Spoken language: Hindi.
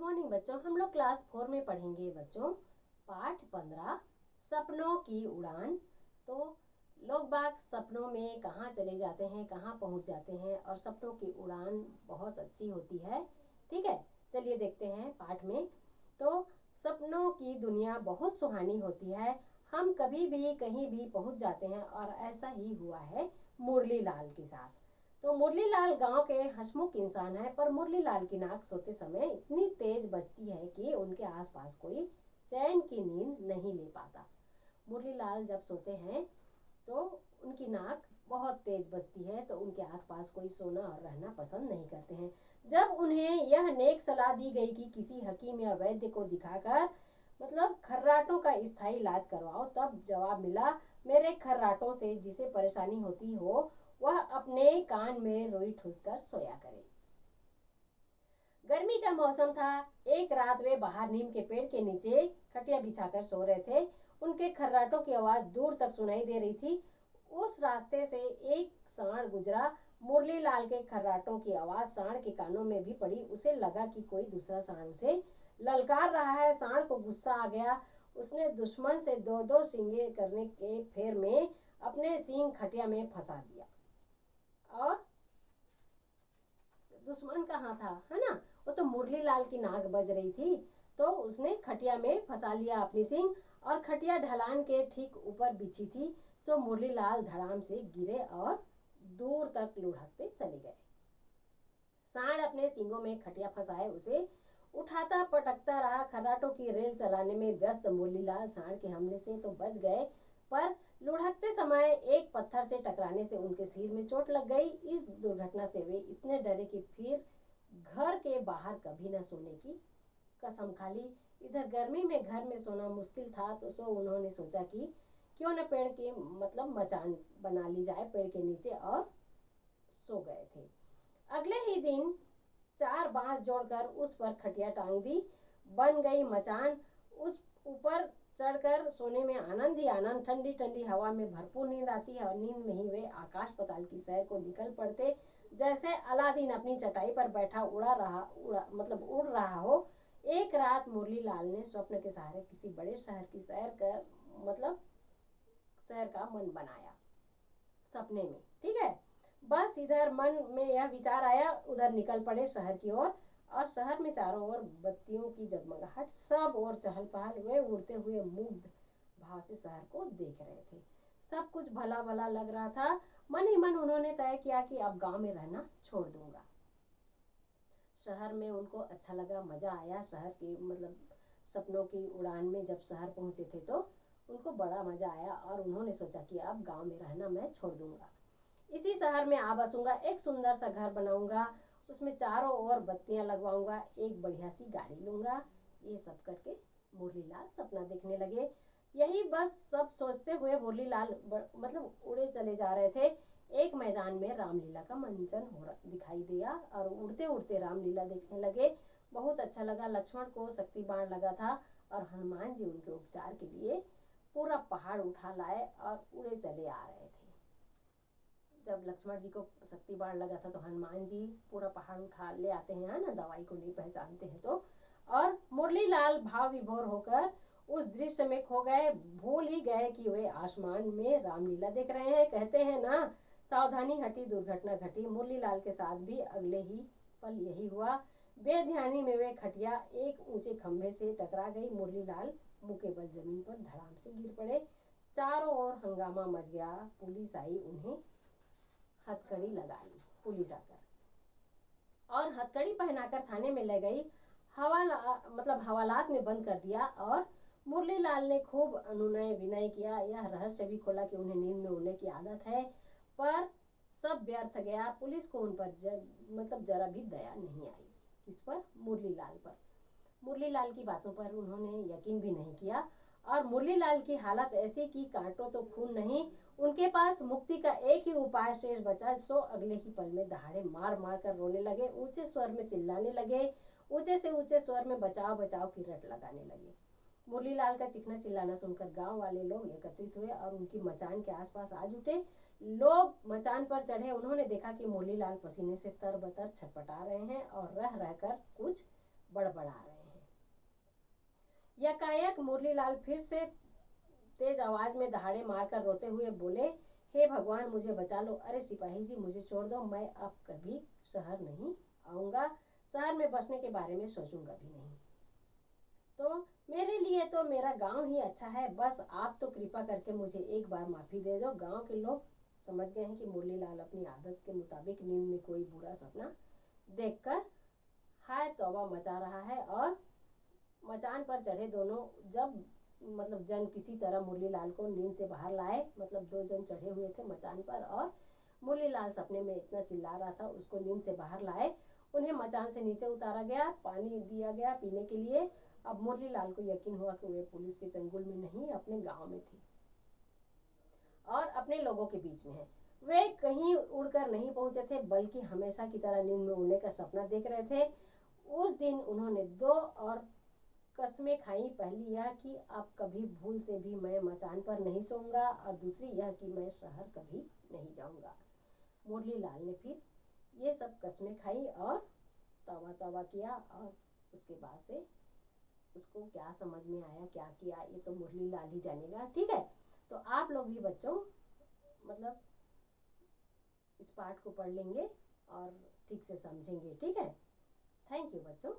मॉर्निंग बच्चों, हम लोग क्लास 4 में पढ़ेंगे बच्चों पाठ 15 सपनों की उड़ान। तो लोग बाग सपनों में कहाँ चले जाते हैं, कहाँ पहुँच जाते हैं और सपनों की उड़ान बहुत अच्छी होती है। ठीक है, चलिए देखते हैं पाठ में। तो सपनों की दुनिया बहुत सुहानी होती है, हम कभी भी कहीं भी पहुँच जाते हैं और ऐसा ही हुआ है मुरली लाल के साथ। तो मुरली लाल गांव के हंसमुख इंसान है, पर मुरली लाल की नाक सोते समय इतनी तेज बजती है कि उनके आसपास कोई चैन की नींद नहीं ले पाता। मुरली लाल जब सोते हैं तो उनकी नाक बहुत तेज बजती है, तो उनके आसपास कोई सोना और रहना पसंद नहीं करते हैं। जब उन्हें यह नेक सलाह दी गई कि किसी हकीम या वैद्य को दिखाकर खर्राटों का स्थायी इलाज करवाओ, तब जवाब मिला, मेरे खर्राटों से जिसे परेशानी होती हो वह अपने कान में रुई ठूस कर सोया करे। गर्मी का मौसम था। एक रात वे बाहर नीम के पेड़ के नीचे खटिया बिछाकर सो रहे थे। उनके खर्राटों की आवाज दूर तक सुनाई दे रही थी। उस रास्ते से एक सांड गुजरा। मुरली लाल के खर्राटों की आवाज सांड के कानों में भी पड़ी। उसे लगा कि कोई दूसरा सांड उसे ललकार रहा है। सांड को गुस्सा आ गया। उसने दुश्मन से दो दो सींगे करने के फेर में अपने सींग खटिया में फंसा दिया। और दुश्मन कहाँ था, है ना, वो तो मुरली लाल की नाक बज रही थी। तो उसने खटिया में फंसा लिया अपनी सींग, और खटिया ढलान के ठीक ऊपर बिछी थी। सो मुरली लाल धड़ाम से गिरे और दूर तक लुढ़कते चले गए। सांड अपने सींगों में खटिया फंसाए उसे उठाता पटकता रहा। खर्राटों की रेल चलाने में व्यस्त मुरली लाल सांड के हमले से तो बच गए, पर लुढ़कते समय एक पत्थर से टकराने से उनके सिर में चोट लग गई। इस दुर्घटना से वे इतने डरे कि फिर घर के बाहर कभी न सोने की कसम खा ली। इधर गर्मी में घर में सोना मुश्किल था, तो सो उन्होंने सोचा कि क्यों न पेड़ के मचान बना ली जाए पेड़ के नीचे, और सो गए थे। अगले ही दिन 4 बांस जोड़कर उस पर खटिया टांग दी, बन गई मचान। उस ऊपर चढ़कर सोने में आनंद ही आनंद। ठंडी ठंडी हवा में भरपूर नींद आती है, और नींद में ही वे आकाश पाताल की सैर को निकल पड़ते, जैसे अलादीन अपनी चटाई पर बैठा उड़ रहा हो। एक रात मुरली लाल ने स्वप्न के सहारे किसी बड़े शहर की सैर का मन बनाया सपने में। ठीक है, बस इधर मन में यह विचार आया, उधर निकल पड़े शहर की ओर। और शहर में चारों ओर बत्तियों की जगमगाहट, सब और चहल पहल। वे उड़ते हुए मुग्ध भाव से शहर को देख रहे थे। सब कुछ भला भला लग रहा था। मन ही मन उन्होंने तय किया कि अब गांव में रहना छोड़ दूंगा। शहर में उनको अच्छा लगा, मजा आया। शहर की सपनों की उड़ान में जब शहर पहुंचे थे तो उनको बड़ा मजा आया, और उन्होंने सोचा कि अब गांव में रहना मैं छोड़ दूंगा, इसी शहर में आ बसूंगा। एक सुंदर सा घर बनाऊंगा, उसमें चारों ओर बत्तियां लगवाऊंगा, एक बढ़िया सी गाड़ी लूंगा। ये सब करके मुरली लाल सपना देखने लगे। यही बस सब सोचते हुए मुरली लाल उड़े चले जा रहे थे। एक मैदान में रामलीला का मंचन दिखाई दिया, और उड़ते उड़ते रामलीला देखने लगे। बहुत अच्छा लगा। लक्ष्मण को शक्ति बाण लगा था, और हनुमान जी उनके उपचार के लिए पूरा पहाड़ उठा लाए और उड़े चले आ रहे थे। जब लक्ष्मण जी को शक्ति बाण लगा था, तो हनुमान जी पूरा पहाड़ उठा ले आते हैं, है ना, दवाई को नहीं पहचानते हैं तो। और मुरली लाल भाव विभोर होकर उस दृश्य में खो गए, भूल ही गए कि वे आसमान में रामलीला देख रहे हैं। कहते हैं ना, सावधानी हटी दुर्घटना घटी। मुरली लाल के साथ भी अगले ही पल यही हुआ। बेध्यानी में वे खटिया एक ऊंचे खंभे से टकरा गई। मुरली लाल मुंह के बल जमीन पर धड़ाम से गिर पड़े। चारों ओर हंगामा मच गया। पुलिस आई, उन्हें हथकड़ी लगा ली पुलिस आकर, और हथकड़ी पहनाकर थाने में ले गई। हवालात में बंद कर दिया। और मुरली लाल ने खूब अनुनय विनय किया। यह रहस्य भी खोला कि उन्हें नींद में उड़ने की आदत है, पर सब व्यर्थ गया। पुलिस को उन पर जरा भी दया नहीं आई। किस पर? मुरली लाल पर। मुरली लाल की बातों पर उन्होंने यकीन भी नहीं किया। और मुरली लाल की हालत ऐसी कि काटो तो खून नहीं। उनके पास मुक्ति का एक ही उपाय शेष बचा। सो अगले ही पल में दहाड़े मार मार कर रोने लगे, ऊंचे स्वर में चिल्लाने लगे, ऊंचे से ऊंचे स्वर में बचाओ बचाओ की रट लगाने लगे। मुरली लाल का चीखना चिल्लाना सुनकर गांव वाले लोग एकत्रित हुए और उनकी मचान के आसपास आ जुटे। लोग मचान पर चढ़े। उन्होंने देखा कि मुरली लाल पसीने से तरबतर छटपटा रहे हैं और रह रहकर कुछ बड़बड़ा रहे हैं। मुरलीलाल फिर से तेज आवाज में दहाड़े मारकर रोते हुए बोले, हे भगवान मुझे बचा लो। अरे सिपाही जी मुझे छोड़ दो, मैं अब कभी शहर नहीं आऊँगा, शहर में बसने के बारे में सोचूंगा भी नहीं। तो मेरे लिए तो मेरा गांव ही अच्छा है, बस आप तो कृपा करके मुझे एक बार माफ़ी दे दो। गांव के लोग समझ गए हैं कि मुरलीलाल अपनी आदत के मुताबिक नींद में कोई बुरा सपना देखकर हाय तौबा मचा रहा है। और मचान पर चढ़े दोनों जब जन किसी तरह मुरलीलाल को नींद से बाहर लाए। दो जन चढ़े हुए थे मचान पर और मुरलीलाल सपने में इतना चिल्ला रहा था, उसको नींद से बाहर लाए। उन्हें मचान से नीचे उतारा गया, पानी दिया गया पीने के लिए। अब मुरलीलाल को यकीन हुआ कि वे पुलिस के चंगुल में नहीं, अपने गांव में थे और अपने लोगों के बीच में है। वे कहीं उड़कर नहीं पहुंचे थे, बल्कि हमेशा की तरह नींद में उड़ने का सपना देख रहे थे। उस दिन उन्होंने 2 और कस्में खाई। पहली यह कि अब कभी भूल से भी मैं मचान पर नहीं सोऊंगा, और दूसरी यह कि मैं शहर कभी नहीं जाऊंगा। मुरलीलाल ने फिर ये सब कस्में खाई और तौबा तौबा किया, और उसके बाद से उसको क्या समझ में आया, क्या किया, ये तो मुरलीलाल ही जानेगा। ठीक है, तो आप लोग भी बच्चों इस पाठ को पढ़ लेंगे और ठीक से समझेंगे। ठीक है, थैंक यू बच्चों।